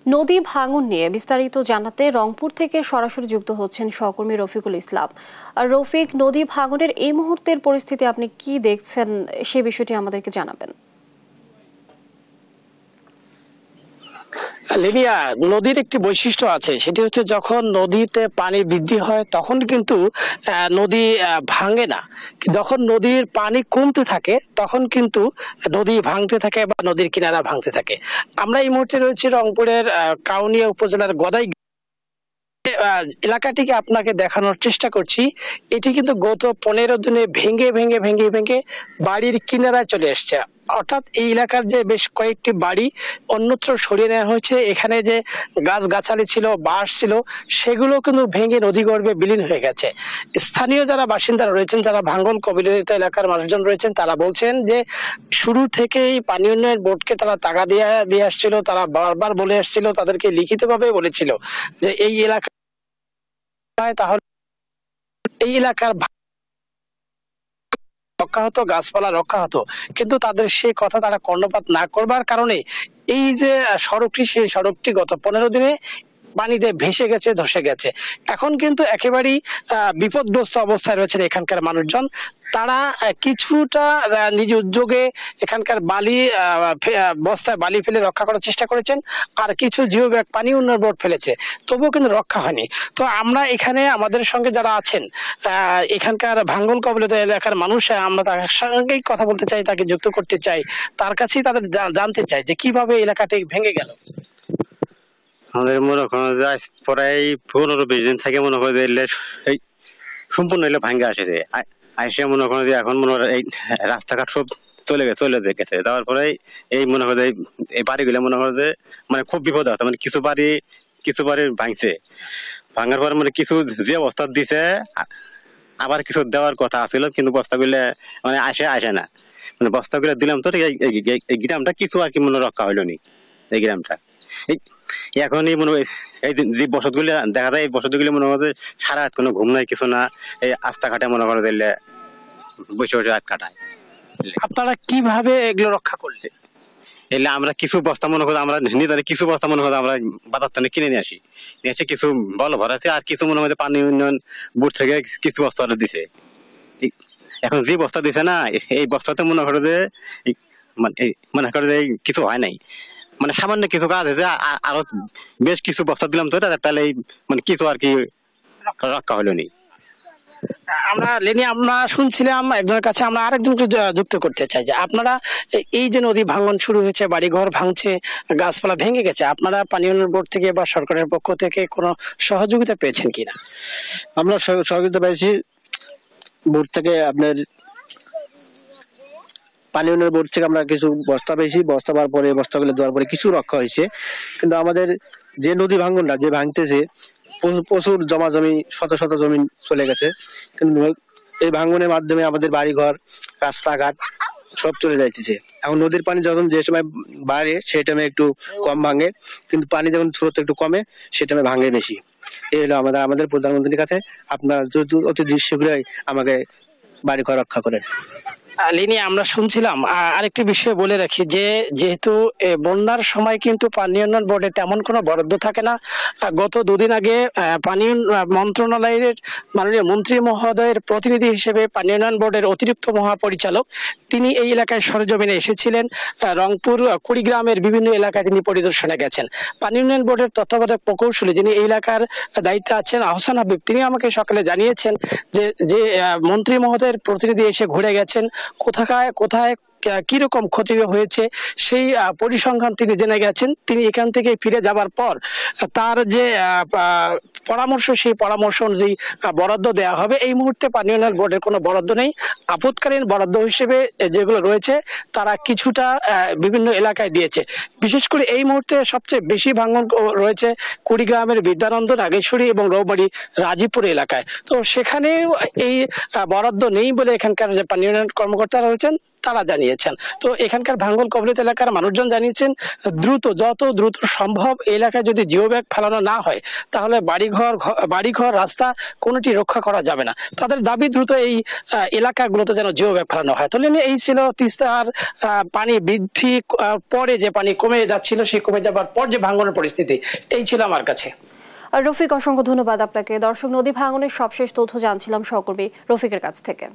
নদী ভাঙন নিয়ে বিস্তারিত জানাতে রংপুর থেকে সরাসরি যুক্ত হচ্ছেন সহকর্মী রফিকুল ইসলাম। আর রফিক, নদী ভাঙনের এই মুহূর্তের পরিস্থিতি আপনি কি দেখছেন, সে বিষয়টি আমাদেরকে জানাবেন। লিবিয়া নদীর একটি বৈশিষ্ট্য আছে, সেটি হচ্ছে যখন নদীতে পানি বৃদ্ধি হয় তখন কিন্তু নদী ভাঙে না। যখন নদীর পানি কমতে থাকে তখন কিন্তু নদী ভাঙতে থাকে বা নদীর কিনারা ভাঙতে থাকে। আমরা এই মুহূর্তে রয়েছি রংপুরের কাউনিয়া উপজেলার গদাই এলাকাটিকে আপনাকে দেখানোর চেষ্টা করছি। এটি কিন্তু গত 15 দিনে ভেঙে ভেঙে ভেঙে ভেঙে বাড়ির কিনারায় চলে এসছে। অর্থাৎ এই এলাকার যে বেশ কয়েকটি বাড়ি অন্যত্র সরিয়ে নেওয়া হয়েছে। এখানে যে গাছ গাছালি ছিল, বাঁশ ছিল, সেগুলো কিন্তু ভেঙে নদী গর্ভে বিলীন হয়ে গেছে। স্থানীয় যারা বাসিন্দারা রয়েছেন, যারা ভাঙ্গন কবলিত এলাকার মানুষজন রয়েছেন, তারা বলছেন যে শুরু থেকেই পানি উন্নয়ন বোর্ডকে তারা টাকা দিয়ে আসছিল। তারা বারবার বলে আসছিল, তাদেরকে লিখিতভাবে বলেছিল যে এই এলাকা তাহলে এই এলাকার রক্ষা হতো, গাছপালা রক্ষা হতো। কিন্তু তাদের সে কথা তারা কর্ণপাত না করবার কারণে এই যে সড়কটি, সেই সড়কটি গত 15 দিনে পানিতে ভেসে গেছে, ধসে গেছে। এখন কিন্তু একেবারেই বিপদগ্রস্ত অবস্থায় রয়েছেন এখানকার মানুষজন। তারা কিছুটা নিজ উদ্যোগে এখানকার বালি বস্তায় বালি ফেলে রক্ষা করার চেষ্টা করেছেন, আর কিছু জিও ব্যাগ পানি উন্নয়ন বোর্ড ফেলেছে, তবুও কিন্তু রক্ষা হয়নি। তো আমরা এখানে আমাদের সঙ্গে যারা আছেন এখানকার ভাঙ্গন কবলিত এলাকার মানুষ, আমরা তার সঙ্গেই কথা বলতে চাই, তাকে যুক্ত করতে চাই, তার কাছেই তাদের জানতে চাই যে কিভাবে এলাকাটি ভেঙে গেল। আমাদের মনে করেন যে প্রায় 15-20 দিন থেকে মনে করে যে এই সম্পূর্ণ এলে ভাঙ্গে আসে যে আইসে মনে করেন যে এখন মনে হয় এই রাস্তাঘাট সব চলে গেছে যাওয়ার পরে এই মনে হয় যে এই বাড়িগুলো মনে হয় যে মানে খুব বিপদ আছে। মানে কিছু বাড়ি ভাঙছে, ভাঙার পর মানে কিছু যে অবস্থা দিছে, আবার কিছু দেওয়ার কথা আছিল কিন্তু বস্তাগুলো মানে আসে না। মানে বস্তাগুলো দিলাম তো এই গ্রামটা কিছু আর কি মনে রক্ষা হইলো নি। এই গ্রামটা এখনই মনে হয় এই যে বসত গুলো দেখা যায়, এই বসত গুলো মনে হয় সারা রাত কোনো ঘুম নাই, কিছু না, এই আস্তা ঘাটে মনে করে দিলে বসে বসে রাত কাটায়। আপনারা কিভাবে এগুলো রক্ষা করলে? এলে আমরা কিছু বস্তা মনে করি, আমরা নিজেদের কিছু বস্তা মনে করি আমরা বাজার থেকে কিনে নিয়ে আসি, নিয়ে এসে কিছু বল ভরাছে, আর কিছু মনে হয় পানি উন্নয়ন বোর্ড থেকে কিছু বস্তা দিছে। এখন যে বস্তা দিছে না, এই বস্তাতে মনে করে যে মনে করে যে কিছু হয় নাই, মানে সামান্য কিছু কাজ হয়েছে। আরো বেশ কিছু বস্তা দিলাম তো, তাহলে মানে কিছু আর কি রক্ষা হলো নি। আমরা শুনছিলাম একজনের কাছে, আমরা আরেকজনকে যুক্ত করতে চাই যে আপনারা এই যে নদী ভাঙন শুরু হয়েছে, বাড়ি ঘর ভাঙছে, গাছপালা ভেঙে গেছে, আপনারা পানি উন্নয়ন বোর্ড থেকে বা সরকারের পক্ষ থেকে কোনো সহযোগিতা পেয়েছেন কিনা? আমরা সহযোগিতা পেয়েছি বোর্ড থেকে। আপনার পানি উন্নয়ন বোর্ড থেকে আমরা কিছু বস্তা পেয়েছি, বস্তা পাওয়ার পরে বস্তাগুলো দেওয়ার পরে কিছু রক্ষা হয়েছে। কিন্তু আমাদের যে নদী ভাঙনটা যে ভাঙতেছে, প্রচুর জমা জমি, শত শত জমি চলে গেছে। কিন্তু এই ভাঙনের মাধ্যমে আমাদের বাড়িঘর, রাস্তাঘাট সব চলে যাইতেছে। এখন নদীর পানি যখন যে সময় বাড়ে সেই টাইমে একটু কম ভাঙে, কিন্তু পানি যখন স্রোত একটু কমে সেই টাইমে ভাঙে বেশি। এই হলো আমাদের প্রধানমন্ত্রীর কাছে আপনার অতি শীঘ্রই আমাকে বাড়িঘর রক্ষা করেন। লিনি, আমরা শুনছিলাম আরেকটি বিষয় বলে রাখি যে যেহেতু বন্যার সময় কিন্তু পানি উন্নয়ন বোর্ডে তেমন কোনো বরাদ্দ থাকে না। গত দুদিন আগে পানি মন্ত্রণালয়ের মাননীয় মন্ত্রী মহোদয়ের প্রতিনিধি হিসেবে পানি উন্নয়ন বোর্ডের অতিরিক্ত মহাপরিচালক তিনি এই এলাকায় সরেজমিনে এসেছিলেন। রংপুর কুড়িগ্রামের বিভিন্ন এলাকায় তিনি পরিদর্শনে গেছেন। পানি উন্নয়ন বোর্ডের তত্ত্বাবধায়ক প্রকৌশলী যিনি এই এলাকার দায়িত্বে আছেন, আহসান হাবিব, তিনি আমাকে সকালে জানিয়েছেন যে মন্ত্রী মহোদয়ের প্রতিনিধি এসে ঘুরে গেছেন, কোথায় কিরকম ক্ষতি হয়েছে সেই পরিসংখ্যান তিনি জেনে গেছেন। তিনি এখান থেকে ফিরে যাবার পর তার যে পরামর্শ, সেই পরামর্শ অনুযায়ী বরাদ্দ দেওয়া হবে। এই মুহূর্তে পানি উন্নয়ন বোর্ডের কোনো বরাদ্দ নেই। আপৎকালীন বরাদ্দ হিসেবে যেগুলো রয়েছে তারা কিছুটা বিভিন্ন এলাকায় দিয়েছে। বিশেষ করে এই মুহূর্তে সবচেয়ে বেশি ভাঙন রয়েছে কুড়িগ্রামের বিদ্যানন্দ, নাগেশ্বরী এবং রৌবাড়ি রাজীবপুর এলাকায়। তো সেখানেও এই বরাদ্দ নেই বলে এখানকার যে পানি উন্নয়ন কর্মকর্তারা রয়েছেন তারা জানিয়েছেন। তো এখানকার ভাঙ্গল কবলিত এলাকার মানুষজন জানিয়েছেন যত দ্রুত সম্ভব এলাকায় যদি জিও ব্যাগ ফেলানো না হয় তাহলে বাড়িঘর রাস্তা কোনোটি রক্ষা করা যাবে না। তাদের দাবি দ্রুত এই এলাকাগুলোতে যেন জিও ব্যাগ ফেলানো হয়। তাহলে এই ছিল তিস্তার পানি বৃদ্ধি পরে যে পানি কমে যাচ্ছিল, সেই কমে যাবার পর যে ভাঙনের পরিস্থিতি, এই ছিল আমার কাছে। রফিক, অসংখ্য ধন্যবাদ আপনাকে। দর্শক, নদী ভাঙনের সবশেষ তথ্য জানছিলাম সহকর্মী রফিকের কাছ থেকে।